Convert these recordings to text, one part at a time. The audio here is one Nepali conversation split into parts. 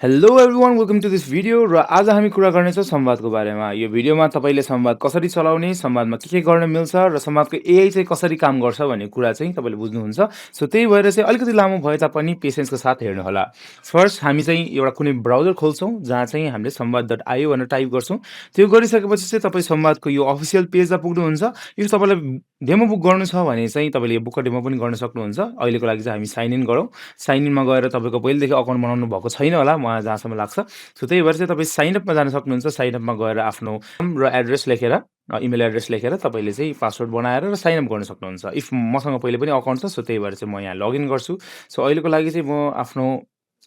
Hello everyone welcome to this video र आज हामी कुरा गर्नेछौँ संवादको बारेमा। यो भिडियोमा तपाईँले संवाद कसरी चलाउने, संवादमा के गर्न मिल्छ र संवादको एआई चाहिँ कसरी काम गर्छ भन्ने कुरा चाहिँ तपाईँले बुझ्नुहुन्छ। सो त्यही भएर चाहिँ अलिकति लामो भए तापनि पेसेन्सको साथ हेर्नुहोला। फर्स्ट हामी चाहिँ एउटा कुनै ब्राउजर खोल्छौँ जहाँ चाहिँ हामीले संवाद डट आइओ भनेर टाइप गर्छौँ। त्यो गरिसकेपछि चाहिँ तपाईँ संवादको यो अफिसियल पेजमा पुग्नुहुन्छ। इफ तपाईँलाई डेमो बुक गर्नु छ भने चाहिँ तपाईँले यो बुकको डेमो पनि गर्न सक्नुहुन्छ। अहिलेको लागि चाहिँ हामी साइन इन गरौँ। साइन इनमा गएर तपाईँको पहिलेदेखि अकाउन्ट बनाउनु भएको छैन होला मलाई जहाँसम्म लाग्छ। सो त्यही भएर चाहिँ तपाईँ साइन अपमा जान सक्नुहुन्छ। साइन अपमा गएर आफ्नो नाम र एड्रेस लेखेर इमेल एड्रेस लेखेर तपाईँले चाहिँ पासवर्ड बनाएर र साइन अप गर्न सक्नुहुन्छ। इफ मसँग पहिले पनि अकाउन्ट छ सो त्यही भएर चाहिँ म यहाँ लगइन गर्छु। सो अहिलेको लागि चाहिँ म आफ्नो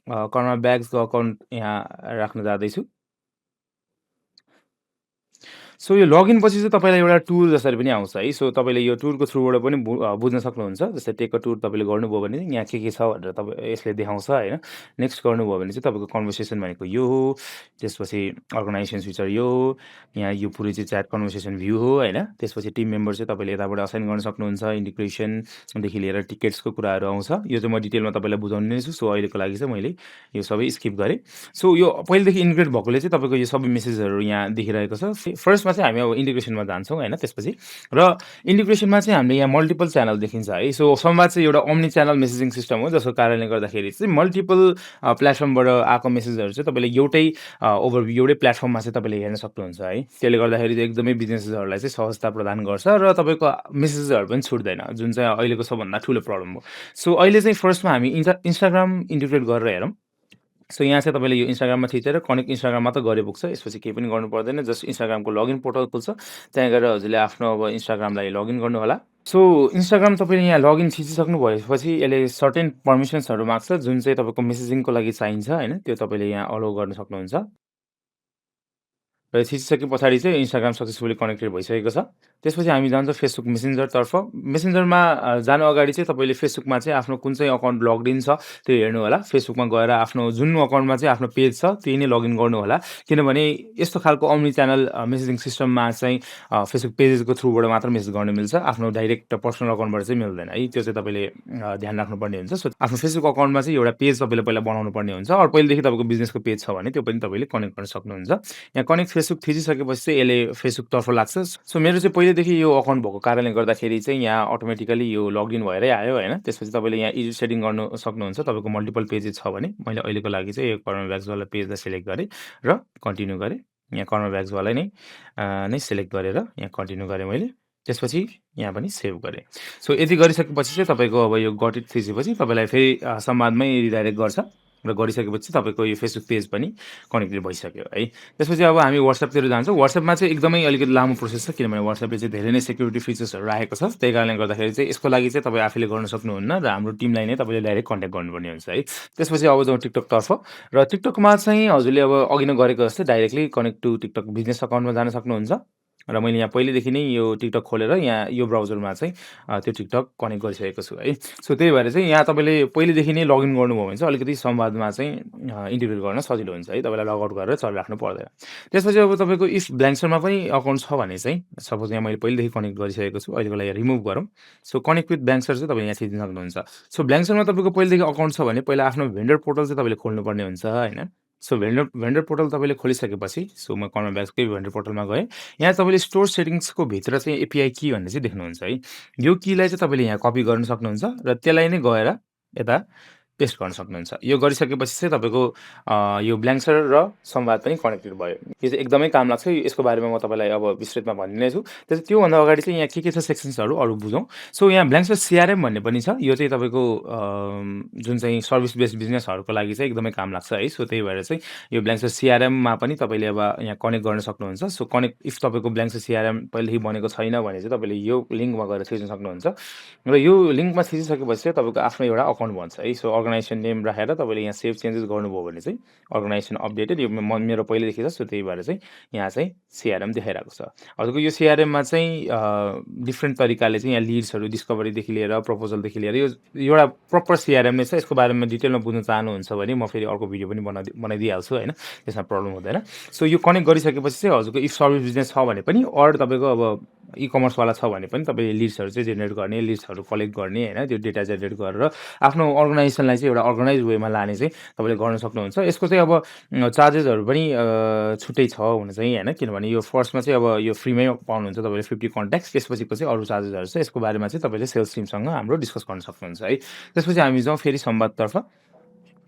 कर्मा ब्याग्सको अकाउन्ट यहाँ राख्न जाँदैछु। सो यो लगइन पछि चाहिँ तपाईँलाई एउटा टुर जसरी पनि आउँछ है। सो तपाईँले यो टुरको थ्रुबाट पनि बुझ्न सक्नुहुन्छ। जस्तै टेक अ टुर तपाईँले गर्नुभयो भने यहाँ के छ भनेर तपाईँ यसले देखाउँछ होइन। नेक्स्ट गर्नुभयो भने चाहिँ तपाईँको कन्भर्सेसन भनेको यो हो। त्यसपछि अर्गनाइजेसन फिचर यो हो। यहाँ यो पुरै चाहिँ च्याट कन्भर्सेसन भ्यू हो होइन। त्यसपछि टिम मेम्बर चाहिँ तपाईँले यताबाट असाइन गर्न सक्नुहुन्छ। इन्टिग्रेसनदेखि लिएर टिकट्सको कुराहरू आउँछ। यो चाहिँ म डिटेलमा तपाईँलाई बुझाउने नै छु। सो अहिलेको लागि चाहिँ मैले यो सबै स्किप गरेँ। सो यो पहिलेदेखि इन्टिग्रेट भएकोले चाहिँ तपाईँको यो सबै मेसेजहरू यहाँ देखिरहेको छ। फर्स्टमा चाहिँ हामी अब इन्टिग्रेसनमा जान्छौँ होइन। त्यसपछि र इन्टिग्रेसनमा चाहिँ हामीले यहाँ मल्टिपल च्यानल देखिन्छ है। सो संवाद चाहिँ एउटा ओम्नी च्यानल मेसेजिङ सिस्टम हो जसको कारणले गर्दाखेरि चाहिँ मल्टिपल प्लेटफर्मबाट आएको मेसेजहरू चाहिँ तपाईँले एउटै ओभरभ्यू एउटै प्लेटफर्ममा चाहिँ तपाईँले हेर्न सक्नुहुन्छ है। त्यसले गर्दाखेरि चाहिँ एकदमै बिजनेसेसहरूलाई चाहिँ सहजता प्रदान गर्छ र तपाईँको मेसेजेसहरू पनि छुट्दैन, जुन चाहिँ अहिलेको सबभन्दा ठुलो प्रब्लम हो। सो अहिले चाहिँ फर्स्टमा हामी इन्स्टाग्राम इन्टिग्रेट गरेर हेरौँ। सो यहाँ चाहिँ तपाईँले यो इन्स्टाग्राममा थिचेर कनेक्ट इन्स्टाग्राम मात्र गरे पुग्छ। यसपछि केही पनि गर्नु पर्दैन। जस्ट इन्स्टाग्रामको लगइन पोर्टल खुल्छ। त्यहाँ गएर हजुरले आफ्नो अब इन्स्टाग्रामलाई लगइन गर्नु होला। सो इन्स्टाग्राम तपाईँले यहाँ लगइन थिचिसक्नु भएपछि यसले सर्टेन पर्मिसन्सहरू माग्छ जुन चाहिँ तपाईँको मेसेजिङको लागि चाहिन्छ होइन। त्यो तपाईँले यहाँ अलाउ गर्न सक्नुहुन्छ। र थिचिसके पछाडि चाहिँ इन्स्टाग्राम सक्सेसफुली कनेक्टेड भइसकेको छ। त्यसपछि हामी जान्छौँ फेसबुक मेसेन्जरतर्फ। मेसेन्जरमा जानु अगाडि चाहिँ तपाईँले फेसबुकमा चाहिँ आफ्नो कुन चाहिँ अकाउन्ट लगड इन छ त्यो हेर्नु होला। फेसबुकमा गएर आफ्नो जुन अकाउन्टमा चाहिँ आफ्नो पेज छ त्यही नै लगइन गर्नु होला। किनभने यस्तो खालको अम्नी च्यानल मेसेजिङ सिस्टममा चाहिँ फेसबुक पेजेसको थ्रुबाट मात्र मेसेज गर्न मिल्छ। आफ्नो डाइरेक्ट पर्सनल अकाउन्टबाट चाहिँ मिल्दैन है। त्यो चाहिँ तपाईँले ध्यान राख्नुपर्ने हुन्छ। सो आफ्नो फेसबुक अकाउन्टमा चाहिँ एउटा पेज तपाईँले पहिला बनाउनु पर्ने हुन्छ। और पहिलेदेखि तपाईँको बिजनेसको पेज छ भने त्यो पनि तपाईँले कनेक्ट गर्न सक्नुहुन्छ। यहाँ कनेक्ट फेसबुक थिचिसकेपछि चाहिँ यसले फेसबुकतर्फ लाग्छ। सो मेरो चाहिँ पहिलेदेखि यो अकाउन्ट भएको कारणले गर्दाखेरि चाहिँ यहाँ अटोमेटिकली यो लगइन भएरै आयो होइन। त्यसपछि तपाईँले यहाँ एडिट सेटिङ गर्नु सक्नुहुन्छ तपाईँको मल्टिपल पेजेस छ भने। मैले अहिलेको लागि चाहिँ यो कर्मा ब्याग्सवाला पेजलाई सेलेक्ट गरेँ र कन्टिन्यू गरेँ। यहाँ कर्मा ब्याग्सवाला नै सेलेक्ट गरेर यहाँ कन्टिन्यू गरेँ मैले। त्यसपछि यहाँ पनि सेभ गरेँ। सो यति गरिसकेपछि चाहिँ तपाईँको अब यो गट इट थिचेपछि तपाईँलाई फेरि संवादमै रिडाइरेक्ट गर्छ र गरिसकेपछि तपाईँको यो फेसबुक पेज पनि कनेक्टेड भइसक्यो है। त्यसपछि अब हामी वाट्सएपतिर जान्छौँ। वाट्सएपमा चाहिँ एकदमै अलिकति लामो प्रोसेस छ किनभने वाट्सएपले चाहिँ धेरै नै सेक्युरिटी फिचर्सहरू राखेको छ। त्यही कारणले गर्दाखेरि चाहिँ यसको लागि चाहिँ तपाईँ आफैले गर्न सक्नुहुन्न र हाम्रो टिमलाई नै तपाईँले डाइरेक्ट कन्ट्याक्ट गर्नुपर्ने हुन्छ है। त्यसपछि अब जाउँ टिकटकतर्फ र टिकटकमा चाहिँ हजुरले अब अघि नै गरेको जस्तै directly connect to TikTok business अकाउन्टमा जान सक्नुहुन्छ। र मैले यहाँ पहिलेदेखि नै यो टिकटक खोलेर यहाँ यो ब्राउजरमा चाहिँ त्यो टिकटक कनेक्ट गरिसकेको छु है। सो त्यही भएर चाहिँ यहाँ तपाईँले पहिलेदेखि नै लगइन गर्नुभयो भने चाहिँ अलिकति संवादमा चाहिँ इन्टिग्रेट गर्न सजिलो हुन्छ है। तपाईँलाई लगआउट गरेर चलिराख्नु पर्दैन। त्यसपछि अब तपाईँको इफ ब्ल्याङ्कसरमा पनि अकाउन्ट छ भने चाहिँ सपोज यहाँ मैले पहिलेदेखि कनेक्ट गरिसकेको छु। अहिलेको लागि रिमुभ गरौँ। सो कनेक्ट विथ ब्याङ्कसर चाहिँ तपाईँले यहाँ थिच्न सक्नुहुन्छ। सो ब्ल्याङ्कसरमा तपाईँको पहिलेदेखि अकाउन्ट छ भने पहिला आफ्नो भेन्डर पोर्टल चाहिँ तपाईँले खोल्नुपर्ने हुन्छ होइन। सो भेन्डर पोर्टल तपाईँले खोलिसकेपछि सो म कर्मा ब्याग्सकै भेन्डर पोर्टलमा गएँ। यहाँ तपाईँले स्टोर सेटिङ्सको भित्र चाहिँ एपिआई की भन्ने चाहिँ देख्नुहुन्छ है। यो कीलाई चाहिँ तपाईँले यहाँ कपी गर्न सक्नुहुन्छ र त्यसलाई नै गएर यता पेस्ट गर्न सक्नुहुन्छ। यो गरिसकेपछि चाहिँ तपाईँको यो ब्ल्याङ्कसर र संवाद पनि कनेक्टेड भयो। यो चाहिँ एकदमै काम लाग्छ। यसको बारेमा म तपाईँलाई अब विस्तृतमा भनिने छु। त्यसपछि त्योभन्दा अगाडि चाहिँ यहाँ के छ सेक्सन्सहरू अरू बुझौँ। सो यहाँ ब्ल्याङ्कसर सिआरएम भन्ने पनि छ। यो चाहिँ तपाईँको जुन चाहिँ सर्भिस बेस्ड बिजनेसहरूको लागि चाहिँ एकदमै काम लाग्छ है। सो त्यही भएर चाहिँ यो ब्ल्याङ्कसर सिआरएममा पनि तपाईँले अब यहाँ कनेक्ट गर्न सक्नुहुन्छ। सो कनेक्ट इफ तपाईँको ब्ल्याङ्कसर सिआरएम पहिलेदेखि बनेको छैन भने चाहिँ तपाईँले यो लिङ्कमा गएर थिच्न सक्नुहुन्छ र यो लिङ्कमा थिचिसकेपछि चाहिँ तपाईँको आफ्नो एउटा अकाउन्ट बन्छ है। सो अर्गनाइजेसन नेम राखेर तपाईँले यहाँ सेभ चेन्जेस गर्नुभयो भने चाहिँ अर्गनाइजेसन अपडेटेड यो मेरो पहिलेदेखि छ। सो त्यही भएर चाहिँ यहाँ चाहिँ सिआरएम देखाइरहेको छ। हजुरको यो सिआरएममा चाहिँ डिफ्रेन्ट तरिकाले चाहिँ यहाँ लिड्सहरू डिस्कभरीदेखि लिएर प्रपोजलदेखि लिएर यो एउटा प्रपर सिआरएम नै छ। यसको बारेमा डिटेलमा बुझ्न चाहनुहुन्छ भने म फेरि अर्को भिडियो पनि बनाइदिइहाल्छु होइन। त्यसमा प्रब्लम हुँदैन। सो यो कनेक्ट गरिसकेपछि चाहिँ हजुरको इफ सर्भिस बिजनेस छ भने पनि अरू तपाईँको अब ई-कमर्सवाला छ भने पनि तपाईँले लिड्सहरू चाहिँ जेनेरेट गर्ने, लिड्सहरू कलेक्ट गर्ने होइन, त्यो डेटा जेनेरेट गरेर आफ्नो अर्गनाइजेसनलाई चाहिँ एउटा अर्गनाइज वेमा लाने चाहिँ तपाईँले गर्न सक्नुहुन्छ। यसको चाहिँ अब चार्जेसहरू पनि छुट्टै छ हुन चाहिँ होइन, किनभने यो फर्स्टमा चाहिँ अब यो फ्रीमै पाउनुहुन्छ तपाईँले 50 कन्ट्याक्ट्स, त्यसपछिको चाहिँ अरू चार्जेसहरू छ। यसको बारेमा चाहिँ तपाईँले सेल्स टिमसँग हाम्रो डिस्कस गर्न सक्नुहुन्छ है। त्यसपछि हामी जाउँ फेरि संवादतर्फ।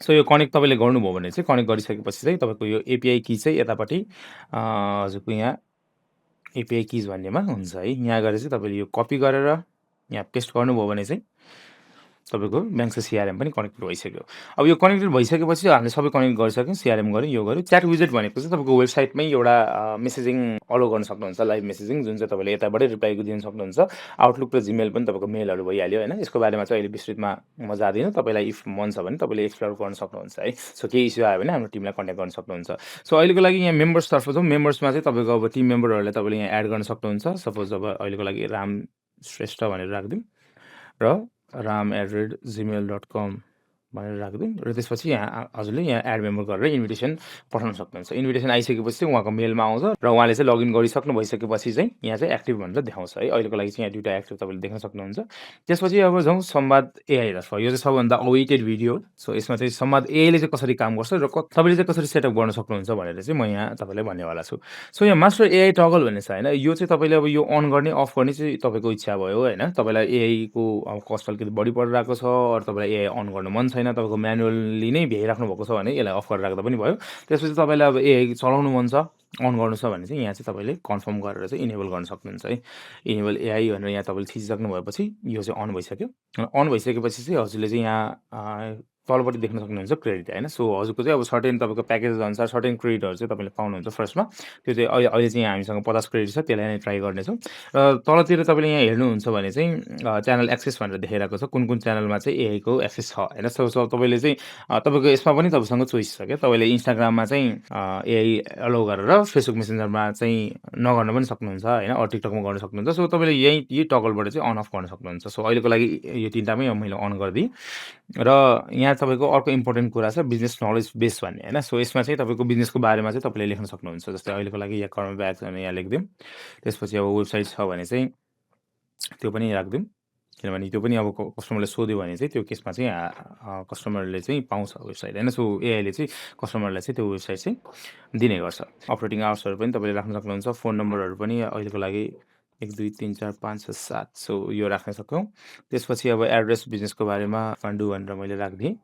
सो यो कनेक्ट तपाईँले गर्नुभयो भने चाहिँ कनेक्ट गरिसकेपछि चाहिँ तपाईँको यो एपिआई की चाहिँ यतापट्टि हजुरको यहाँ एपिआई किज भन्नेमा हुन्छ है। यहाँ गएर चाहिँ तपाईँले यो कपी गरेर यहाँ पेस्ट गर्नुभयो भने चाहिँ तपाईँको ब्याङ्कको सिआरएम पनि कनेक्टेड भइसक्यो। अब यो कनेक्टेड भइसकेपछि हामीले सबै कनेक्ट गरिसक्यौँ, सिआरएम गऱ्यौँ, यो गऱ्यौँ। च्याट विजेट भनेको चाहिँ तपाईँको वेबसाइटमै एउटा मेसेजिङ अलो गर्न सक्नुहुन्छ, लाइभ मेसेजिङ, जुन चाहिँ तपाईँले यताबाटै रिप्लाई दिन सक्नुहुन्छ। आउटलुक र जिमेल पनि तपाईँको मेलहरू भइहाल्यो होइन। यसको बारेमा चाहिँ अहिले विस्तृतमा म जाँदिनँ, तपाईँलाई इफ मन छ भने तपाईँले एक्सप्लोर गर्न सक्नुहुन्छ है। सो केही इस्यु आयो भने हाम्रो टिमलाई कन्ट्याक्ट गर्न सक्नुहुन्छ। सो अहिलेको लागि यहाँ मेम्बर्सतर्फ जाउँ। मेम्बर्समा चाहिँ तपाईँको अब टिम मेम्बरहरूलाई तपाईँले यहाँ एड गर्न सक्नुहुन्छ। सपोज अब अहिलेको लागि राम श्रेष्ठ भनेर राखिदिउँ र ram@gmail.com भनेर राखिदिउँ र त्यसपछि यहाँ हजुरले यहाँ एड मेम्बर गरेर इन्भिटेसन पठाउन सक्नुहुन्छ। इन्भिटेसन आइसकेपछि चाहिँ उहाँको मेलमा आउँछ र उहाँले चाहिँ लगइन गरिसक्नु भइसकेपछि चाहिँ यहाँ चाहिँ एक्टिभ भनेर देखाउँछ है। अहिलेको लागि चाहिँ यहाँ दुईवटा एक्टिभ तपाईँले देख्न सक्नुहुन्छ। त्यसपछि अब जाउँ संवाद एआईतर्फ। यो चाहिँ सबभन्दा अवेटेड भिडियो। सो यसमा चाहिँ संवाद एआईले चाहिँ कसरी काम गर्छ र तपाईँले चाहिँ कसरी सेटअप गर्न सक्नुहुन्छ भनेर चाहिँ म यहाँ तपाईँलाई भन्नेवाला छु। सो यहाँ मास्टर एआई टगल भन्ने छ होइन, यो चाहिँ तपाईँले अब यो अन गर्ने अफ गर्ने चाहिँ तपाईँको इच्छा भयो होइन। तपाईँलाई एआईको अब कस्ट अलिकति बढी परिरहेको छ, अरू तपाईँलाई एआई अन गर्नु मन छैन, तपाईँको म्यानुअली नै भ्याइराख्नु भएको छ भने यसलाई अफ गरेर राख्दा पनि भयो। त्यसपछि तपाईँलाई अब एआई चलाउनु मन छ, अन गर्नु छ भने चाहिँ यहाँ चाहिँ तपाईँले कन्फर्म गरेर चाहिँ इनेबल गर्न सक्नुहुन्छ है। इनेबल एआई भनेर यहाँ तपाईँले थिचिसक्नु भएपछि यो चाहिँ अन भइसक्यो। अन भइसकेपछि चाहिँ हजुरले चाहिँ यहाँ तलपट्टि देख्न सक्नुहुन्छ क्रेडिट होइन। सो हजुरको चाहिँ अब सर्टेन तपाईँको प्याकेज अनुसार सर्टेन क्रेडिटहरू चाहिँ तपाईँले पाउनुहुन्छ फर्स्टमा। त्यो चाहिँ अहिले चाहिँ हामीसँग 50 क्रेडिट छ, त्यसलाई नै ट्राई गर्नेछौँ। र तलतिर तपाईँले यहाँ हेर्नुहुन्छ भने चाहिँ च्यानल एक्सेस भनेर देखाइरहेको छ, कुन कुन च्यानलमा चाहिँ एआईको एक्सेस छ होइन। सो तपाईँले चाहिँ तपाईँको यसमा पनि तपाईँसँग चोइस छ क्या। तपाईँले इन्स्टाग्राममा चाहिँ एआई अलाउ गरेर फेसबुक मेसेन्जरमा चाहिँ नगर्न पनि सक्नुहुन्छ होइन, अरू टिकटकमा गर्न सक्नुहुन्छ। सो तपाईँले यही टगलबाट चाहिँ अन अफ गर्न सक्नुहुन्छ। सो अहिलेको लागि यो तिनवटामै मैले अन गरिदिएँ। र यहाँ तपाईँको अर्को इम्पोर्टेन्ट कुरा छ बिजनेस नलेज बेस भन्ने होइन। सो यसमा चाहिँ तपाईँको बिजनेसको बारेमा चाहिँ तपाईँले लेख्न सक्नुहुन्छ। जस्तै अहिलेको लागि यहाँ कर्म ब्याग भने यहाँ लेखिदिउँ। त्यसपछि अब वेबसाइट छ भने चाहिँ त्यो पनि राखिदिउँ, किनभने त्यो पनि अब कस्टमरले सोध्यो भने चाहिँ त्यो केसमा चाहिँ कस्टमरले चाहिँ पाउँछ वेबसाइट होइन। सो एआईले चाहिँ कस्टमरलाई चाहिँ त्यो वेबसाइट चाहिँ दिने गर्छ। अपरेटिङ आवर्सहरू पनि तपाईँले राख्न सक्नुहुन्छ। फोन नम्बरहरू पनि अहिलेको लागि 1 2 3 4 5 6 7 सो यो राख्न सक्छौँ। त्यसपछि अब एड्रेस बिजनेसको बारेमा काठमाडौँ भनेर मैले राखिदिएँ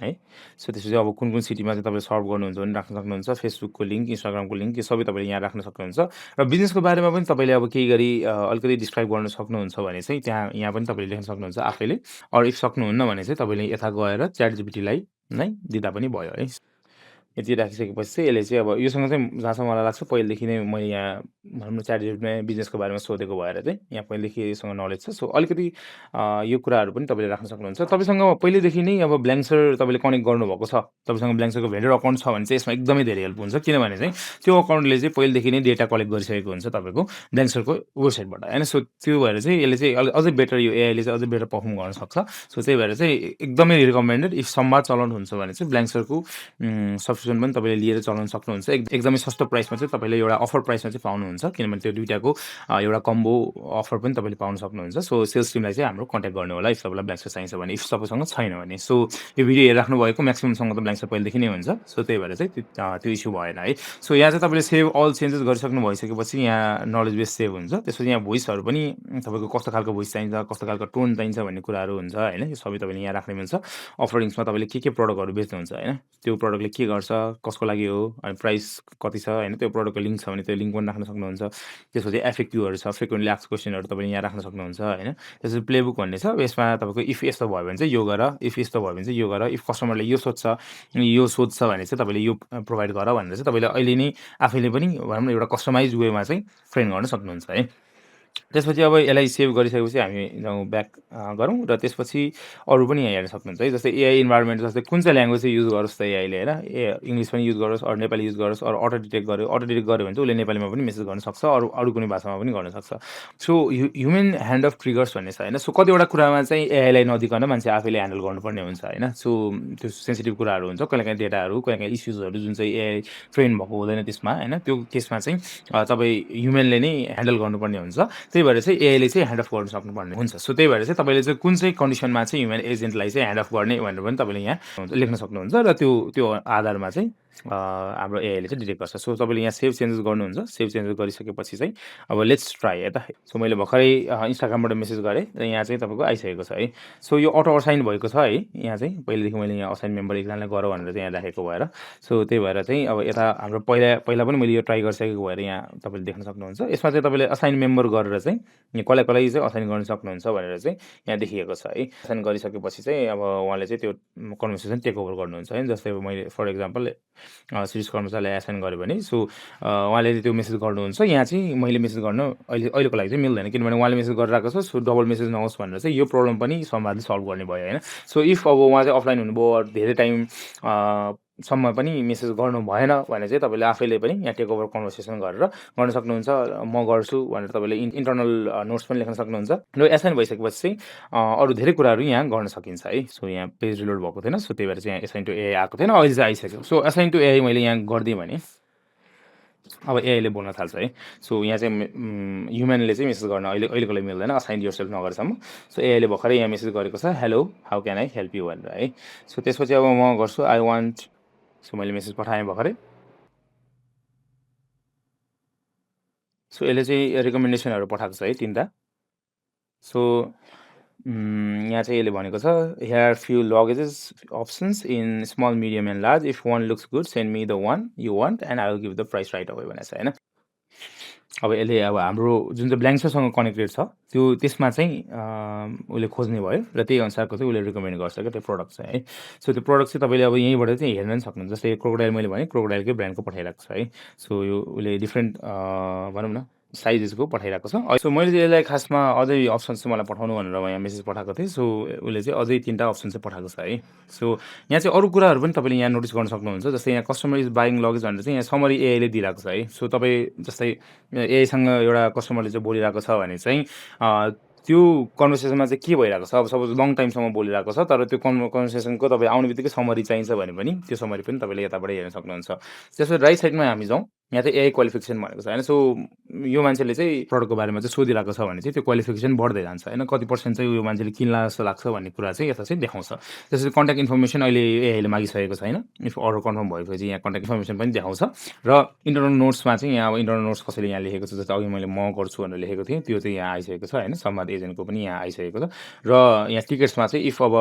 है। सो त्यसपछि अब कुन कुन सिटीमा चाहिँ तपाईँले सर्भ गर्नुहुन्छ भने राख्न सक्नुहुन्छ। फेसबुकको लिङ्क, इन्स्टाग्रामको लिङ्क यो सबै तपाईँले यहाँ राख्न सक्नुहुन्छ। र बिजनेसको बारेमा पनि तपाईँले अब केही गरी अलिकति डिस्क्राइब गर्न सक्नुहुन्छ भने चाहिँ यहाँ पनि तपाईँले लेख्न सक्नुहुन्छ आफैले। अरू इफ सक्नुहुन्न भने चाहिँ तपाईँले यता गएर च्याट जिपिटीलाई नै दिँदा पनि भयो है। यति राखिसकेपछि चाहिँ यसले चाहिँ अब योसँग चाहिँ जहाँसम्म मलाई लाग्छ पहिलेदेखि नै मैले यहाँ भनौँ न च्याट जिपिटीमा बिजनेसको बारेमा सोधेको भएर चाहिँ यहाँ पहिलेदेखि योसँग नलेज छ। सो अलिकति यो कुराहरू पनि तपाईँले राख्न सक्नुहुन्छ। तपाईँसँग पहिलेदेखि नै अब ब्ल्याङ्सर तपाईँले कनेक्ट गर्नुभएको छ, तपाईँसँग ब्ल्याङ्सरको भेन्डर अकाउन्ट छ भने चाहिँ यसमा एकदमै धेरै हेल्प हुन्छ। किनभने चाहिँ त्यो अकाउन्टले चाहिँ पहिलेदेखि नै डेटा कलेक्ट गरिसकेको हुन्छ तपाईँको ब्ल्याङ्सरको वेबसाइटबाट होइन। सो त्यो भएर चाहिँ यसले चाहिँ अझै बेटर यो एआईले चाहिँ अझै बेटर पर्फर्म गर्न सक्छ। सो त्यही भएर चाहिँ एकदमै रिकमेन्डेड इफ संवाद चलाउनुहुन्छ भने चाहिँ ब्ल्याङ्सरको सब्सक्रिप्सन पनि तपाईँले लिएर चलाउन सक्नुहुन्छ। एकदमै सस्तो प्राइसमा चाहिँ तपाईँले एउटा अफर प्राइसमा चाहिँ पाउनुहुन्छ, किनभने त्यो दुइटाको एउटा कम्बो अफर पनि तपाईँले पाउन सक्नुहुन्छ। सो सेल्स टिमलाई चाहिँ हाम्रो कन्ट्याक्ट गर्नु होला इफ तपाईँलाई ब्ल्याङ्सर चाहिन्छ भने, इफ तपाईँसँग छैन भने। सो यो भिडियो हेरिराख्नु भएको म्याक्सिममसँग त ब्ल्याङ्सर पहिलेदेखि नै हुन्छ। सो त्यही भएर चाहिँ त्यो इस्यु भएन है। सो यहाँ चाहिँ तपाईँले सेभ अल चेन्जेस गरिसक्नु भइसकेपछि यहाँ नलेज बेस सेभ हुन्छ। त्यसपछि यहाँ भोइसहरू पनि तपाईँको कस्तो खालको भोइस चाहिन्छ, कस्तो खालको टोन चाहिन्छ भन्ने कुराहरू हुन्छ होइन। यो सबै तपाईँले यहाँ राख्ने मिल्छ। अफरिङ्समा तपाईँले के प्रडक्टहरू बेच्नुहुन्छ होइन, त्यो प्रडक्टले के गर्छ, कसको लागि हो, अनि प्राइस कति छ होइन, त्यो प्रडक्टको लिङ्क छ भने त्यो लिङ्क पनि राख्न सक्नुहुन्छ। त्यसपछि एफएक्यूहरू छ, फ्रिक्वेन्टली आस्क्ड क्वेसनहरू तपाईँले यहाँ राख्न सक्नुहुन्छ होइन। त्यसपछि प्लेबुक भन्ने छ, यसमा तपाईँको इफ यस्तो भयो भने चाहिँ यो गर, इफ यस्तो भयो भने चाहिँ यो गर, इफ कस्टमरले यो सोध्छ भने चाहिँ तपाईँले यो प्रोभाइड गर भनेर चाहिँ तपाईँले अहिले नै आफैले पनि भनौँ न एउटा कस्टमाइज वेमा चाहिँ ट्रेन गर्न सक्नुहुन्छ है। त्यसपछि अब यसलाई सेभ गरिसकेपछि हामी जाउँ ब्याक गरौँ र त्यसपछि अरू पनि यहाँ हेर्न सक्नुहुन्छ है। जस्तै एआई इन्भाइरोमेन्ट जस्तै कुन चाहिँ ल्याङ्ग्वेज चाहिँ युज गरोस् त एआईले होइन, इङ्ग्लिस पनि युज गरोस्, अरू नेपाली युज गरोस्, अरू अटो डिटेक्ट गऱ्यो भने चाहिँ उसले नेपालीमा पनि मेसेज गर्न सक्छ, अरू अरू कुनै भाषामा पनि गर्न सक्छ। So human hand of triggers भन्ने छ होइन। सो कतिवटा कुरामा चाहिँ एआईलाई नदिकन मान्छे आफैले ह्यान्डल गर्नुपर्ने हुन्छ होइन। सो त्यो सेन्सिटिभ कुराहरू हुन्छ, कहिलेकाहीँ डेटाहरू, कहिलेकाहीँ इस्युजहरू जुन चाहिँ एआई ट्रेन भएको हुँदैन त्यसमा होइन, त्यो केसमा चाहिँ तपाईँ ह्युमनले नै ह्यान्डल गर्नुपर्ने हुन्छ। त्यही भएर चाहिँ एआईले चाहिँ ह्यान्ड अफ गर्न सक्नुपर्ने हुन्छ। सो त्यही भएर चाहिँ तपाईँले चाहिँ कुन चाहिँ कन्डिसनमा चाहिँ ह्युमन एजेन्टलाई चाहिँ ह्यान्ड अफ गर्ने भनेर पनि तपाईँले यहाँ लेख्न सक्नुहुन्छ र त्यो आधारमा चाहिँ हाम्रो एआईले चाहिँ डिटेक्ट गर्छ। सो तपाईँले यहाँ सेभ चेन्जेस गर्नुहुन्छ। सेभ चेन्जेस गरिसकेपछि चाहिँ अब लेट्स ट्राई है त। सो मैले भर्खरै इन्स्टाग्रामबाट मेसेज गरेँ र यहाँ चाहिँ तपाईँको आइसकेको छ है। सो यो अटो असाइन भएको छ है। यहाँ चाहिँ पहिलेदेखि मैले यहाँ असाइन मेम्बर एकजनालाई गर भनेर चाहिँ यहाँ राखेको भएर, सो त्यही भएर चाहिँ अब यता हाम्रो पहिला पनि मैले यो ट्राई गरिसकेको भएर यहाँ तपाईँले देख्न सक्नुहुन्छ। यसमा चाहिँ तपाईँले असाइन मेम्बर गरेर चाहिँ कसलाई चाहिँ असाइन गर्न सक्नुहुन्छ भनेर चाहिँ यहाँ देखिएको छ है। असाइन गरिसकेपछि चाहिँ अब उहाँले चाहिँ त्यो कन्भर्सेसन टेक ओभर गर्नुहुन्छ है। जस्तै अब मैले फर इक्जाम्पल शिरीष कर्मचारीलाई एसाइन गरेँ भने सो उहाँले त्यो मेसेज गर्नुहुन्छ। यहाँ चाहिँ मैले मेसेज गर्न अहिलेको लागि चाहिँ मिल्दैन, किनभने उहाँले मेसेज गरिरहेको छ। सो डबल मेसेज नहोस् भनेर चाहिँ यो प्रब्लम पनि सम्भावना सल्भ गर्ने भयो होइन। सो इफ अब उहाँ चाहिँ अफलाइन हुनुभयो, धेरै टाइम सम्म पनि मेसेज गर्नु भएन भने चाहिँ तपाईँले आफैले पनि यहाँ टेक ओभर कन्भर्सेसन गरेर गर्न सक्नुहुन्छ। म गर्छु भनेर तपाईँले इन्टरनल नोट्स पनि लेख्न सक्नुहुन्छ। र एसाइन भइसकेपछि चाहिँ अरू धेरै कुराहरू यहाँ गर्न सकिन्छ है। सो यहाँ पेज रिलोड भएको थिएन, सो त्यही भएर चाहिँ यहाँ एसाइन टु एआई आएको थिएन, अहिले चाहिँ आइसक्यो। सो एसाइन टु एआई मैले यहाँ गरिदिएँ भने अब एआईले बोल्न थाल्छ है। सो यहाँ चाहिँ ह्युमनले चाहिँ मेसेज गर्न अहिलेको लागि मिल्दैन, असाइन योरसेल्फ नगरेसम्म। सो एआईले भर्खरै यहाँ मेसेज गरेको छ, hello how can I help you भनेर है। सो त्यसपछि अब म गर्छु आई वान्ट, सो मैले मेसेज पठाएँ भर्खरै। सो यसले चाहिँ रिकमेन्डेसनहरू पठाएको छ है 3टा। सो यहाँ चाहिँ यसले भनेको छ here few luggages options in small medium and large, if one looks good send me the one you want and I will give the price right away भनेको छ होइन। अब यसले अब हाम्रो जुन चाहिँ ब्ल्याङ्कसँग कनेक्टेड छ त्यो त्यसमा चाहिँ उसले खोज्ने भयो र त्यही अनुसारको चाहिँ उसले रिकमेन्ड गर्छ क्या त्यो प्रडक्ट चाहिँ है। सो त्यो प्रडक्ट चाहिँ तपाईँले अब यहीँबाट चाहिँ हेर्न पनि सक्नुहुन्छ। जस्तै क्रोकोडाइल मैले भने क्रोकोडाइलकै ब्रान्डको पठाइरहेको छ है। सो यो उसले डिफ्रेन्ट भनौँ न साइजेसको पठाइरहेको छ। सो मैले चाहिँ यसलाई खासमा अझै अप्सन चाहिँ मलाई पठाउनु भनेर यहाँ मेसेज पठाएको थिएँ। सो उसले चाहिँ अझै 3टा अप्सन चाहिँ पठाएको छ है। सो यहाँ चाहिँ अरू कुराहरू पनि तपाईँले यहाँ नोटिस गर्न सक्नुहुन्छ। जस्तै यहाँ कस्टमर इज बाइङ लगेज भनेर चाहिँ यहाँ समरी एआईले दिइरहेको छ है। सो तपाईँ जस्तै एआईसँग एउटा कस्टमरले चाहिँ बोलिरहेको छ भने चाहिँ त्यो कन्भर्सेसनमा चाहिँ के भइरहेको छ, अब सपोज लङ टाइमसम्म बोलिरहेको छ तर त्यो कन्भर्सेसनको तपाईँ आउने बित्तिकै समरी चाहिन्छ भने पनि त्यो समरी पनि तपाईँले यताबाट हेर्न सक्नुहुन्छ। त्यसपछि राइट साइडमा हामी जाउँ, यहाँ चाहिँ एआई क्वालिफिकेसन भनेको छ होइन। सो यो मान्छेले चाहिँ प्रडक्टको बारेमा चाहिँ सोधिरहेको छ भने चाहिँ त्यो क्वालिफिकेसन बढ्दै जान्छ होइन। कति पर्सेन्ट चाहिँ यो मान्छेले किन्ला जस्तो लाग्छ भन्ने कुरा चाहिँ यता चाहिँ देखाउँछ। त्यसरी कन्ट्याक्ट इन्फर्मेसन अहिले एआईले मागिसकेको छैन। इफ अर्डर कन्फर्म भएपछि यहाँ कन्ट्याक्ट इन्फर्मेसन पनि देखाउँछ। र इन्टरनल नोट्समा चाहिँ यहाँ अब इन्टरनल नोट्स कसैले यहाँ लेखेको छ, जस्तै अघि मैले म गर्छु भनेर लेखेको थिएँ त्यो चाहिँ यहाँ आइसकेको छ होइन। संवाद एजेन्टको पनि यहाँ आइसकेको छ। र यहाँ टिकट्समा चाहिँ इफ अब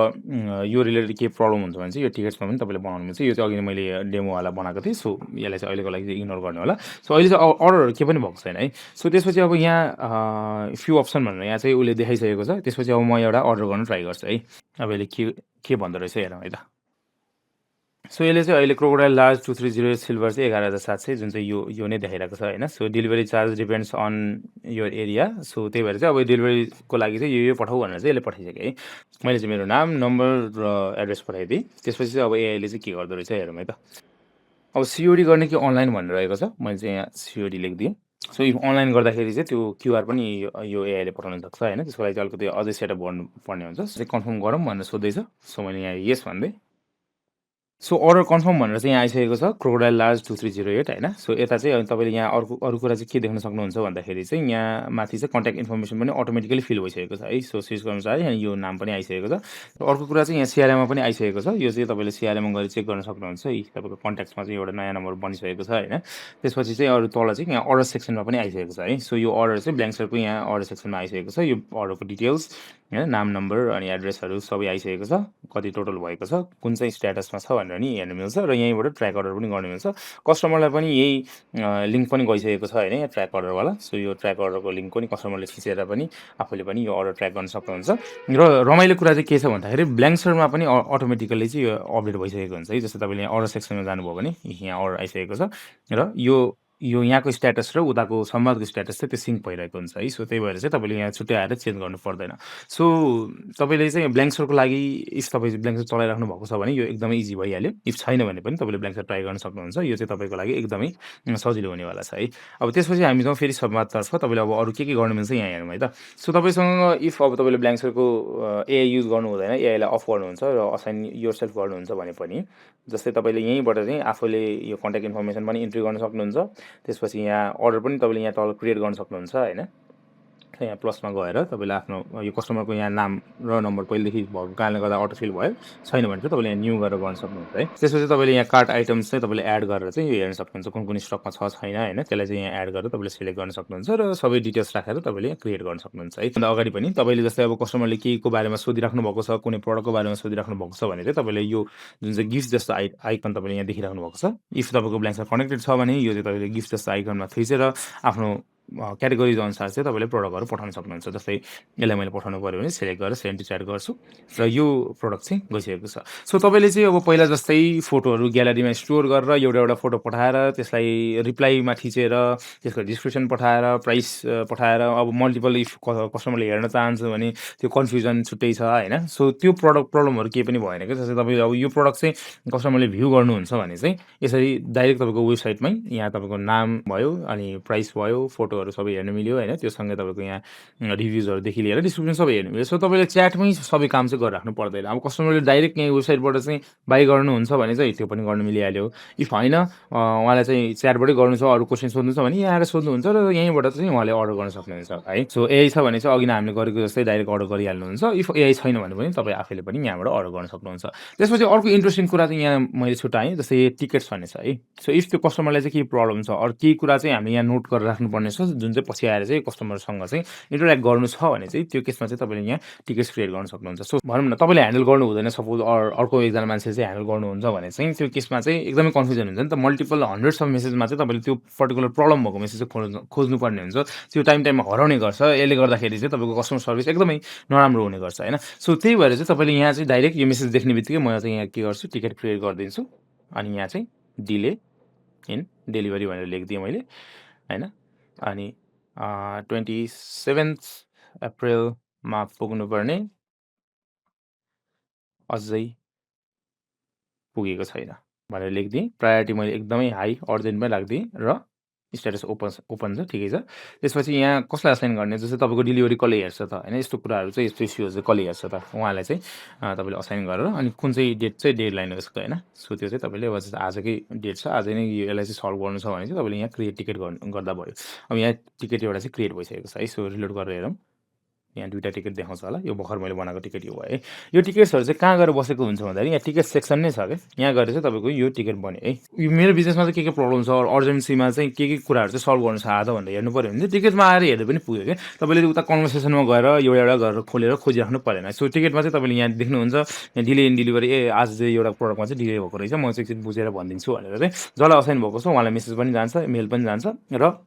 यो रिलेटेड केही प्रब्लम हुन्छ भने चाहिँ यो टिकट्समा पनि तपाईँले बनाउनु मिल्छ। यो चाहिँ अघि मैले डेमोवाला बनाएको थिएँ। सो यसलाई चाहिँ अहिलेको लागि इग्नोर गर्ने होला। सो अहिले चाहिँ अर्डरहरू केही पनि भएको छैन है। सो त्यसपछि अब यहाँ फ्यु अप्सन भनेर यहाँ चाहिँ उसले देखाइसकेको छ। त्यसपछि अब म एउटा अर्डर गर्न ट्राई गर्छु है। अब यसले के भन्दो रहेछ हेरौँ है त। सो यसले चाहिँ अहिले क्रोकोडाइल लार्ज 230 सिल्भर चाहिँ 11,700 जुन चाहिँ यो नै देखाइरहेको छ होइन। So delivery charge depends on यो एरिया। सो त्यही भएर चाहिँ अब डेलिभरीको लागि चाहिँ यो पठाऊ भनेर चाहिँ यसले पठाइसक्यो है। मैले चाहिँ मेरो नाम नम्बर र एड्रेस पठाइदिएँ। त्यसपछि चाहिँ अब एआईले चाहिँ के गर्दो रहेछ हेरौँ है त। अब सिओडी गर्ने कि अनलाइन भनेर रहेको छ, मैले चाहिँ यहाँ सिओडी लेखिदिएँ। सो इफ अनलाइन गर्दाखेरि चाहिँ त्यो क्युआर पनि यो एआईले पठाउन सक्छ होइन। त्यसको लागि चाहिँ अलिकति अझै सेटअप गर्नुपर्ने हुन्छ। चाहिँ कन्फर्म गरौँ भनेर सोध्दैछ। सो मैले यहाँ यस भनिदिएँ। सो अर्डर कन्फर्म भनेर चाहिँ यहाँ आइसकेको छ क्रोकोडाइल लार्ज 2308 होइन। सो यता चाहिँ तपाईँले यहाँ अरू कुरा चाहिँ के देख्न सक्नुहुन्छ भन्दाखेरि चाहिँ यहाँ माथि चाहिँ कन्ट्याक्ट इन्फर्मेसन पनि अटोमेटिकली फिल भइसकेको छ है। सो शिरीष कर्मचारी अनि यो नाम पनि आइसकेको छ। अर्को कुरा चाहिँ यहाँ सिआरएममा पनि आइसकेको छ। यो चाहिँ तपाईँले सिआरएममा गएर चेक गर्न सक्नुहुन्छ। तपाईँको कन्ट्याक्ट्समा चाहिँ एउटा नयाँ नम्बर बनिसकेको छ होइन। त्यसपछि चाहिँ अरू तल चाहिँ यहाँ अर्डर सेक्सनमा पनि आइसकेको छ है। सो यो अर्डर चाहिँ ब्ल्याङ्क यहाँ अर्डर सेक्सनमा आइसकेको छ। यो अर्डरको डिटेल्स होइन, नाम नम्बर अनि एड्रेसहरू सबै आइसकेको छ, कति टोटल भएको छ, कुन चाहिँ स्ट्याटसमा छ भनेर नि हेर्नु मिल्छ। र यहीँबाट ट्र्याक अर्डर पनि गर्नु मिल्छ। कस्टमरलाई पनि यही लिङ्क पनि गइसकेको छ होइन, यहाँ ट्र्याक अर्डरवाला। सो यो ट्र्याक अर्डरको लिङ्क पनि कस्टमरले खिचेर पनि आफूले पनि यो अर्डर ट्र्याक गर्न सक्नुहुन्छ। र रमाइलो कुरा चाहिँ के छ भन्दाखेरि ब्ल्याङ्कसरमा पनि अटोमेटिकली चाहिँ यो अपडेट भइसकेको हुन्छ है। जस्तै तपाईँले यहाँ अर्डर सेक्सनमा जानुभयो भने यहाँ अर्डर आइसकेको छ र यो यो यहाँको स्ट्याटस र उताको संवादको स्ट्याटस चाहिँ त्यो सिङ्क भइरहेको हुन्छ है। सो त्यही भएर चाहिँ तपाईँले यहाँ छुट्टै आएर चेन्ज गर्नु पर्दैन। सो तपाईँले चाहिँ ब्ल्याङ्क लागि इफ तपाईँ ब्ल्याङ्क चलाइराख्नु भएको छ भने यो एकदमै इजी भइहाल्यो। इफ छैन भने पनि तपाईँले ब्ल्याङ्क ट्राई गर्न सक्नुहुन्छ। यो चाहिँ तपाईँको लागि एकदमै सजिलो हुनेवाला छ है। अब त्यसपछि हामी जाउँ फेरि संवादतर्फ। तपाईँले अब अरू के गर्नु मिल्छ यहाँ हेरौँ है त। सो तपाईँसँग इफ अब तपाईँले ब्ल्याङ्क एआई युज गर्नु हुँदैन, एआईलाई अफ गर्नुहुन्छ र असाइन योरसेल्फ गर्नुहुन्छ भने पनि जस्तै तपाईँले यहीँबाट चाहिँ आफूले यो कन्ट्याक्ट इन्फर्मेसन पनि इन्ट्री गर्न सक्नुहुन्छ। त्यसपछि यहाँ अर्डर पनि तपाईँले यहाँ तल क्रिएट गर्न सक्नुहुन्छ होइन। यहाँ प्लसमा गएर तपाईँले आफ्नो यो कस्टमरको यहाँ नाम र नम्बर पहिलेदेखि भएको कारणले गर्दा अटोफिल भयो, छैन भने चाहिँ तपाईँले यहाँ न्यू गरेर गर्न सक्नुहुन्छ है। त्यसपछि तपाईँले यहाँ कार्ट आइटम्स चाहिँ तपाईँले एड गरेर चाहिँ यो हेर्न सक्नुहुन्छ कुन कुन स्टकमा छ छैन होइन। त्यसलाई चाहिँ यहाँ एड गरेर तपाईँले सिलेक्ट गर्न सक्नुहुन्छ र सबै डिटेल्स राखेर तपाईँले क्रिएट गर्न सक्नुहुन्छ है। अन्त अगाडि पनि तपाईँले जस्तै अब कस्टमरले केहीको बारेमा सोधिराख्नु भएको छ, कुनै प्रडक्टको बारेमा सोधिराख्नु भएको छ भने चाहिँ तपाईँले यो जुन चाहिँ गिफ्ट जस्तो आइकन तपाईँले यहाँ देखिराख्नु भएको छ, इफ तपाईँको ब्ल्याङ्कसँग कनेक्टेड छ भने यो चाहिँ तपाईँले गिफ्ट जस्तो आइकनमा थिचेर आफ्नो क्याटेगोरिज अनुसार चाहिँ तपाईँले प्रडक्टहरू पठाउन सक्नुहुन्छ। जस्तै यसलाई मैले पठाउनु पऱ्यो भने सिलेक्ट गरेर सेन्ड टु च्याट गर्छु र यो प्रडक्ट चाहिँ गइसकेको छ। सो तपाईँले चाहिँ अब पहिला जस्तै फोटोहरू ग्यालरीमा स्टोर गरेर एउटा फोटो पठाएर त्यसलाई रिप्लाईमा थिचेर त्यसको डिस्क्रिप्सन पठाएर प्राइस पठाएर अब मल्टिपल इफ कस्टमरले हेर्न चाहन्छ भने त्यो कन्फ्युजन छुट्टै छ होइन। सो त्यो प्रब्लमहरू केही पनि भएन क्या। जस्तै तपाईँले अब यो प्रडक्ट चाहिँ कस्टमरले भ्यू गर्नुहुन्छ भने चाहिँ यसरी डाइरेक्ट तपाईँको वेबसाइटमै यहाँ तपाईँको नाम भयो अनि प्राइस भयो, फोटोहरू सबै हेर्नु मिल्यो होइन। त्योसँगै तपाईँको यहाँ रिभ्युजहरूदेखि लिएर डिस्क्रिप्सन सबै हेर्नु मिल्यो। सो तपाईँले च्याटमै सबै काम चाहिँ गरिराख्नु पर्दैन। अब कस्टमरले डाइरेक्ट यहाँ वेबसाइटबाट चाहिँ बाई गर्नुहुन्छ भने चाहिँ त्यो पनि गर्नु मिलिहाल्यो। इफ होइन उहाँलाई चाहिँ च्याटबाटै गर्नु छ, अरू क्वेसन सोध्नु छ भने यहाँ आएर सोध्नुहुन्छ र यहीँबाट चाहिँ उहाँले अर्डर गर्न सक्नुहुन्छ है। सो एआई छ भने चाहिँ अघि नै हामीले गरेको जस्तै डाइरेक्ट अर्डर गरिहाल्नुहुन्छ। इफ एआई छैन भने पनि तपाईँ आफैले पनि यहाँबाट अर्डर गर्न सक्नुहुन्छ। त्यसपछि अर्को इन्ट्रेस्टिङ कुरा चाहिँ यहाँ मैले छुट्याएँ जस्तै टिकट्स भन्ने छ है। सो इफ त्यो कस्टमरलाई चाहिँ केही प्रब्लम छ अरू केही कुरा चाहिँ हामीले यहाँ नोट गरेर राख्नुपर्ने छ जुन चाहिँ पछि आएर चाहिँ कस्टमरसँग चाहिँ इन्टरेक्ट गर्नु छ भने चाहिँ त्यो केसमा चाहिँ तपाईँले यहाँ टिकट्स क्रिएट गर्न सक्नुहुन्छ। सो भनौँ न तपाईँले ह्यान्डल गर्नु हुँदैन, सपोज अर्को एकजना मान्छे चाहिँ ह्यान्डल गर्नुहुन्छ भने चाहिँ त्यो केसमा चाहिँ एकदमै कन्फ्युजन हुन्छ नि त। मल्टिपल हन्ड्रेड्स अफ मेसेजमा चाहिँ तपाईँले त्यो पर्टिकुलर प्रब्लम भएको मेसेज चाहिँ खोज्नुपर्ने हुन्छ। त्यो टाइममा हराउने गर्छ। यसले गर्दाखेरि चाहिँ तपाईँको कस्टमर सर्भिस एकदमै नराम्रो हुने गर्छ होइन। सो त्यही भएर चाहिँ तपाईँले यहाँ चाहिँ डाइरेक्ट यो मेसेज देख्ने बित्तिकै म चाहिँ यहाँ के गर्छु, टिकट क्रिएट गरिदिन्छु अनि यहाँ चाहिँ डिले इन डेलिभरी भनेर लेखिदिएँ मैले होइन। अनि 27 अप्रिलमा पुग्नुपर्ने अझै पुगेको छैन भनेर लेखिदिएँ। प्रायोरिटी मैले एकदमै हाई अर्जेन्टमै राखिदिएँ र स्ट्याटस ओपन छ, ठिकै छ। त्यसपछि यहाँ कसलाई असाइन गर्ने, जस्तै तपाईँको डेलिभरी कसले हेर्छ त होइन। यस्तो कुराहरू चाहिँ यस्तो इस्युहरू चाहिँ कसले हेर्छ त उहाँलाई चाहिँ तपाईँले असाइन गरेर अनि कुन चाहिँ डेट चाहिँ डेडलाइन हो यसको होइन। सो त्यो चाहिँ तपाईँले अब आजकै डेट छ, आज नै यसलाई चाहिँ सल्भ गर्नु छ भने चाहिँ तपाईँले यहाँ क्रिएट टिकट गर्दा भयो। अब यहाँ टिकट एउटा चाहिँ क्रिएट भइसकेको छ है। सो रिलोड गरेर हेरौँ, यहाँ दुईवटा टिकट देखाउँछ होला। यो भर्खर मैले बनाएको टिकट यो भयो है। यो टिकट्सहरू चाहिँ कहाँ गएर बसेको हुन्छ भन्दाखेरि यहाँ टिकट सेक्सन नै छ क्या। यहाँ गएर चाहिँ तपाईँको यो टिकट बन्यो है। यो मेरो बिजनेसमा चाहिँ के प्रब्लम छ, अर्जेन्सीमा चाहिँ के कुराहरू चाहिँ सल्भ गर्नु छ आज भनेर हेर्नु पऱ्यो भने चाहिँ टिकटमा आएर हेर्दा पनि पुग्यो क्या। तपाईँले उता कन्भर्सेसनमा गएर एउटा गरेर खोलेर खोजिराख्नु परेन। सो टिकटमा चाहिँ तपाईँले यहाँ देख्नुहुन्छ यहाँ डिले इन डेलिभरी, आज चाहिँ एउटा प्रडक्टमा चाहिँ डिले भएको रहेछ, म चाहिँ एकछिन बुझेर भनिदिन्छु भनेर चाहिँ जसलाई असाइन भएको छ उहाँलाई मेसेज पनि जान्छ, मेल पनि जान्छ र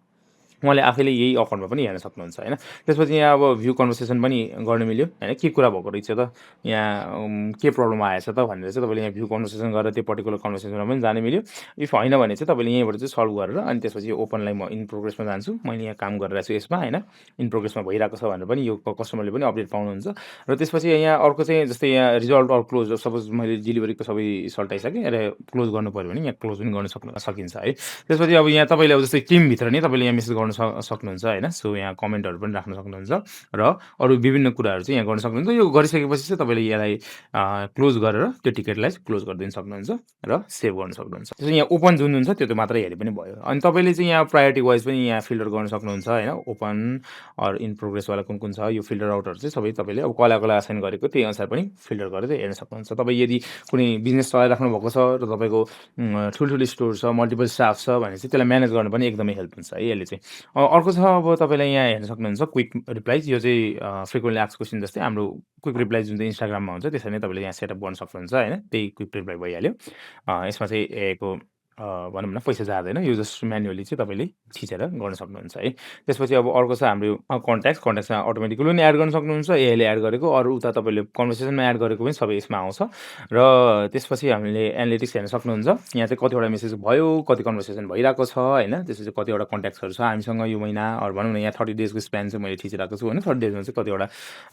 उहाँले आफैले यही अकाउन्टमा पनि हेर्न सक्नुहुन्छ होइन। त्यसपछि यहाँ अब भ्यू कन्भर्सेसन पनि गर्न मिल्यो होइन। के कुरा भएको रहेछ त, यहाँ के प्रब्लम आएछ त भनेर चाहिँ तपाईँले यहाँ भ्यू कन्भर्सेसन गरेर त्यो पर्टिकुलर कन्भर्सेसनमा पनि जान मिल्यो। इफ होइन भने चाहिँ तपाईँले यहीँबाट चाहिँ सल्भ गरेर अनि त्यसपछि यो ओपनलाई म इन प्रोग्रेसमा जान्छु। मैले यहाँ काम गरिरहेको छु यसमा होइन, इन प्रोग्रेसमा भइरहेको छ भनेर पनि यो कस्टमरले पनि अपडेट पाउनुहुन्छ। र त्यसपछि यहाँ अर्को चाहिँ जस्तै यहाँ रिजल्ट अर क्लोज, सपोज मैले डेलिभरीको सबै सल्ट आइसकेँ र क्लोज गर्नु पऱ्यो भने यहाँ क्लोज पनि गर्न सकिन्छ है। त्यसपछि अब यहाँ तपाईँले अब जस्तै टिमभित्र नै तपाईँले यहाँ मेसेज गर्नु सक्नुहुन्छ होइन। सो यहाँ कमेन्टहरू पनि राख्न सक्नुहुन्छ र अरू विभिन्न कुराहरू चाहिँ यहाँ गर्न सक्नुहुन्छ। यो गरिसकेपछि चाहिँ तपाईँले यसलाई क्लोज गरेर त्यो टिकटलाई क्लोज गरिदिन सक्नुहुन्छ र सेभ गर्न सक्नुहुन्छ। त्यसपछि यहाँ ओपन जुन हुन्छ त्यो मात्र हेरे पनि भयो। अनि तपाईँले चाहिँ यहाँ प्रायोरिटी वाइज पनि यहाँ फिल्टर गर्न सक्नुहुन्छ होइन। ओपन अर इन प्रोग्रेसवाला कुन कुन छ यो फिल्टर आउटहरू चाहिँ सबै तपाईँले अब कसलाई असाइन गरेको त्यही अनुसार पनि फिल्टर गरेर हेर्न सक्नुहुन्छ। तपाईँ यदि कुनै बिजनेस चलाइराख्नु भएको छ र तपाईँको ठुल्ठुलो स्टोर छ, मल्टिपल स्टाफ छ भने चाहिँ त्यसलाई म्यानेज गर्नु पनि एकदमै हेल्प हुन्छ है यसले चाहिँ। अर्को छ अब तपाईँलाई यहाँ हेर्न सक्नुहुन्छ क्विक रिप्लाइज। यो चाहिँ फ्रिक्वेन्टली आस्क्ड क्वेसन जस्तै हाम्रो क्विक रिप्लाइज जुन चाहिँ इन्स्टाग्राममा हुन्छ त्यसरी नै तपाईँले यहाँ सेटअप गर्न सक्नुहुन्छ होइन। त्यही क्विक रिप्लाई भइहाल्यो। यसमा चाहिँ एआईको भनौँ न पैसा जाँदैन। यो जस्ट म्यानुअली चाहिँ तपाईँले थिचेर गर्न सक्नुहुन्छ है। त्यसपछि अब अर्को छ हाम्रो कन्ट्याक्ट्समा अटोमेटिकली पनि एड गर्न सक्नुहुन्छ। एआईले एड गरेको अरू उता तपाईँले कन्भर्सेसनमा एड गरेको पनि सबै यसमा आउँछ र त्यसपछि हामीले एनालिटिक्स हेर्न सक्नुहुन्छ। यहाँ चाहिँ कतिवटा मेसेज भयो, कति कन्भर्सेसन भइरहेको छ होइन। त्यसपछि कतिवटा कन्ट्याक्ट्सहरू छ हामीसँग यो महिना अरू भनौँ न यहाँ 30 डेजको स्प्यान चाहिँ मैले थिचिरहेको छु होइन। 30 डेजमा चाहिँ कतिवटा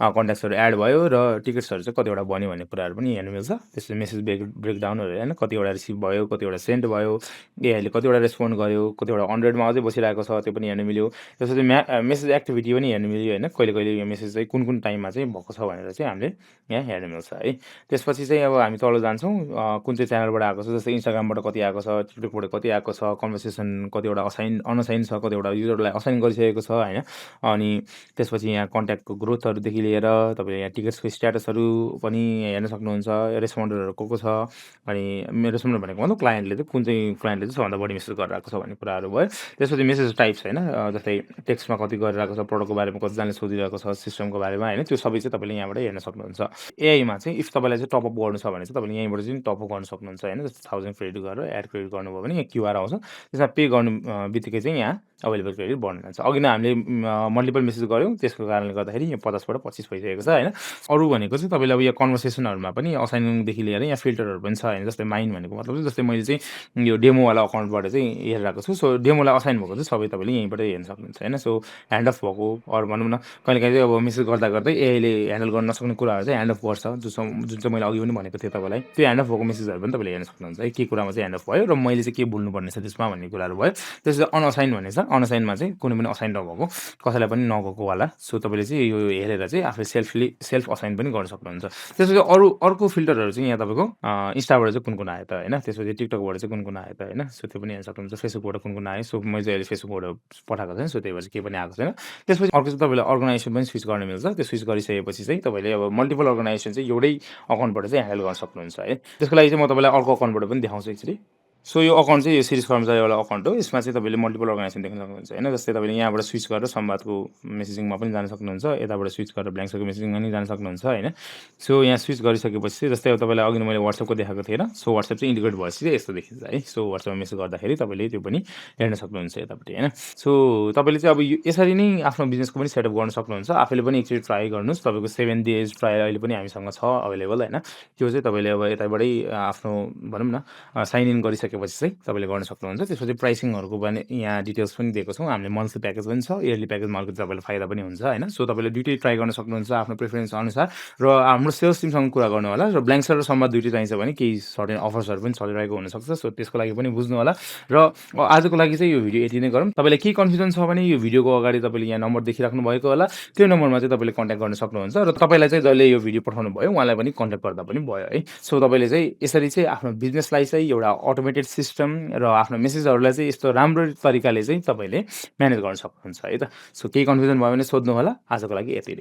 कन्ट्याक्ट्सहरू एड भयो र टिकट्सहरू चाहिँ कतिवटा बन्यो भन्ने कुराहरू पनि हेर्नु मिल्छ। त्यसपछि मेसेज ब्रेकडाउनहरू होइन, कतिवटा रिसिभ भयो, कतिवटा सेन्ड भयो, एआईले कतिवटा रेस्पोन्ड गर्यो, कतिवटा 100मा अझै बसिरहेको छ त्यो पनि हेर्नु मिल्यो। त्यसपछि मेसेज एक्टिभिटी पनि हेर्नु मिल्यो होइन। कहिले कहिले यो मेसेज चाहिँ कुन टाइममा चाहिँ भएको छ भनेर चाहिँ हामीले यहाँ हेर्नु मिल्छ है। त्यसपछि चाहिँ अब हामी तल जान्छौँ कुन चाहिँ च्यानलबाट आएको छ, जस्तै इन्स्टाग्रामबाट कति आएको छ, टिकटकबाट कति आएको छ, कन्भर्सेसन कतिवटा अनअसाइन छ, कतिवटा युजरलाई असाइन गरिसकेको छ होइन। अनि त्यसपछि यहाँ कन्ट्याक्टको ग्रोथहरूदेखि लिएर तपाईँले यहाँ टिकट्सको स्ट्याटसहरू पनि हेर्न सक्नुहुन्छ। रेस्पोन्डरहरू को छ, अनि रेस्पोन्डर भनेको मतलब क्लायन्टले चाहिँ कुन चाहिँ क्लायन्टले चाहिँ सबभन्दा बढी मेसेज गरिरहेको छ भन्ने कुराहरू भयो। त्यसपछि मेसेज टाइप्स होइन, जस्तै टेक्स्टमा कति गरिरहेको छ, प्रडक्टको बारेमा कतिजनाले सोधिरहेको छ, सिस्टमको बारेमा होइन, त्यो सबै चाहिँ तपाईँले यहाँबाट हेर्न सक्नुहुन्छ। एआईमा चाहिँ इफ तपाईँलाई चाहिँ टपअप गर्नु छ भने चाहिँ तपाईँले यहीँबाट चाहिँ टपअप गर्न सक्नुहुन्छ होइन। जस्तै 1000 क्रेडिट गरेर एड क्रेडिट गर्नुभयो भने यहाँ क्युआर आउँछ, त्यसमा पे गर्नु बित्तिकै चाहिँ यहाँ अवेलेबल क्रेडिट बढ्न जान्छ। अघि नै हामीले मल्टिपल मेसेज गऱ्यौँ, त्यसको कारणले गर्दाखेरि यहाँ 50बाट 25 भइसकेको छ होइन। अरू भनेको चाहिँ तपाईँले अब यो कन्भर्सेसनहरूमा पनि असाइनिङदेखि लिएर यहाँ फिल्टरहरू पनि छ होइन। जस्तै माइन भनेको मतलब चाहिँ जस्तै मैले चाहिँ यो डेमोवाला अकाउन्टबाट चाहिँ हेरिरहेको छु। सो डेमोलाई असाइन भएको चाहिँ सबै तपाईँले यहीँबाट हेर्न सक्नुहुन्छ होइन। सो ह्यान्ड अफ भएको अरू भनौँ न कहिलेकाहीँ चाहिँ अब मेसेज गर्दा गर्दै एआईले ह्यान्डल गर्न नसक्ने कुराहरू चाहिँ ह्यान्ड अफ गर्छ, जुन चाहिँ मैले अघि पनि भनेको थिएँ तपाईँलाई। त्यो ह्यान्ड अफ भएको मेसेजहरू पनि तपाईँले हेर्न सक्नुहुन्छ है, के कुरामा चाहिँ ह्यान्ड अफ भयो र मैले चाहिँ के बोल्नुपर्ने छ त्यसमा भन्ने कुराहरू भयो। त्यसपछि अनअसाइन भन्ने छ, अनअसाइनमा चाहिँ कुनै पनि असाइन नभएको, कसैलाई पनि नगएको वाला। सो तपाईँले चाहिँ यो हेरेर चाहिँ आफूले सेल्फ असाइन पनि गर्न सक्नुहुन्छ। त्यसपछि अर्को फिल्टरहरू चाहिँ यहाँ तपाईँको इन्स्टाबाट चाहिँ कुन आयो त होइन। त्यसपछि टिकटकबाट चाहिँ कुन आयो त होइन। सो त्यो पनि हेर्न सक्नुहुन्छ। फेसबुकबाट कुन आयो, सो मैले चाहिँ अहिले फेसबुकबाट पठाएको छैन, सो त्यही भएर चाहिँ केही पनि आएको छैन। त्यसपछि अर्को चाहिँ तपाईँले अर्गनाइजेसन पनि स्विच गर्न मिल्छ। त्यो स्विच गरिसकेपछि चाहिँ तपाईँले अब मल्टिपल अर्गनाइजेसन चाहिँ एउटै अकाउन्टबाट चाहिँ ह्यान्डल गर्न सक्नुहुन्छ है। त्यसको लागि चाहिँ म तपाईँलाई अर्को अकाउन्टबाट पनि देखाउँछु एकचोटि। सो यो अकाउन्ट चाहिँ यो शिरीष कर्मचारीवाला अकाउन्ट हो। यसमा चाहिँ तपाईँले मल्टिपल अर्गनाइजेसन देख्न सक्नुहुन्छ होइन। जस्तै तपाईँले यहाँबाट स्विच गरेर संवादको मेसेजिङमा पनि जान सक्नुहुन्छ, यताबाट स्विच गरेर ब्ल्याङ्कको मेसेजिङमा पनि जान सक्नुहुन्छ होइन। सो यहाँ स्विच गरिसकेपछि चाहिँ जस्तै अब तपाईँलाई अघि मैले वाट्सएपको देखाएको थिएँ र, सो वाट्सएप चाहिँ इन्डिकेट भएपछि चाहिँ यस्तो देखिन्छ है। सो वाट्सएपमा मेसेज गर्दाखेरि तपाईँले त्यो पनि हेर्न सक्नुहुन्छ यतापट्टि होइन। सो तपाईँले चाहिँ अब यसरी नै आफ्नो बिजनेसको पनि सेटअप गर्न सक्नुहुन्छ। आफैले पनि एकचोटि ट्राई गर्नुहोस्। तपाईँको 7 डेज ट्रायल अहिले पनि हामीसँग छ अभाइलेबल होइन। त्यो चाहिँ तपाईँले अब यताबाटै आफ्नो भनौँ न साइन इन गरिसकेपछि चाहिँ तपाईँले गर्न सक्नुहुन्छ। त्यसपछि प्राइसिङहरूको पनि यहाँ डिटेल्स पनि दिएको छौँ हामीले। मन्थली प्याकेज पनि छ, इयरली प्याकेजमा अलिकति तपाईँलाई फाइदा पनि हुन्छ होइन। सो तपाईँले दुइटै ट्राई गर्न सक्नुहुन्छ आफ्नो प्रिफरेन्स अनुसार। र हाम्रो सेल्स टिमसँग कुरा गर्नु होला। र ब्ल्याङ्क र सम्वाद दुइटै चाहिन्छ भने केही सर्टेन अफर्सहरू पनि चलिरहेको हुनसक्छ। सो त्यसको लागि पनि बुझ्नु होला। र आजको लागि चाहिँ यो भिडियो यति नै गरौँ। तपाईँलाई केही कन्फ्युजन छ भने यो भिडियोको अगाडि तपाईँले यहाँ नम्बर देखिराख्नु भएको होला, त्यो नम्बरमा चाहिँ तपाईँले कन्ट्याक्ट गर्न सक्नुहुन्छ। र तपाईँलाई चाहिँ जसले यो भिडियो पठाउनु भयो उहाँलाई पनि कन्ट्याक्ट गर्दा पनि भयो है। सो तपाईँले चाहिँ यसरी चाहिँ आफ्नो बिजनेसलाई चाहिँ एउटा अटोमेटेड सिस्टम र आफ्नो मेसेजहरूलाई चाहिँ यस्तो राम्रो तरिकाले चाहिँ तपाईँले म्यानेज गर्न सक्नुहुन्छ है त। सो केही कन्फ्युजन भयो भने सोध्नु होला। आजको लागि यति नै।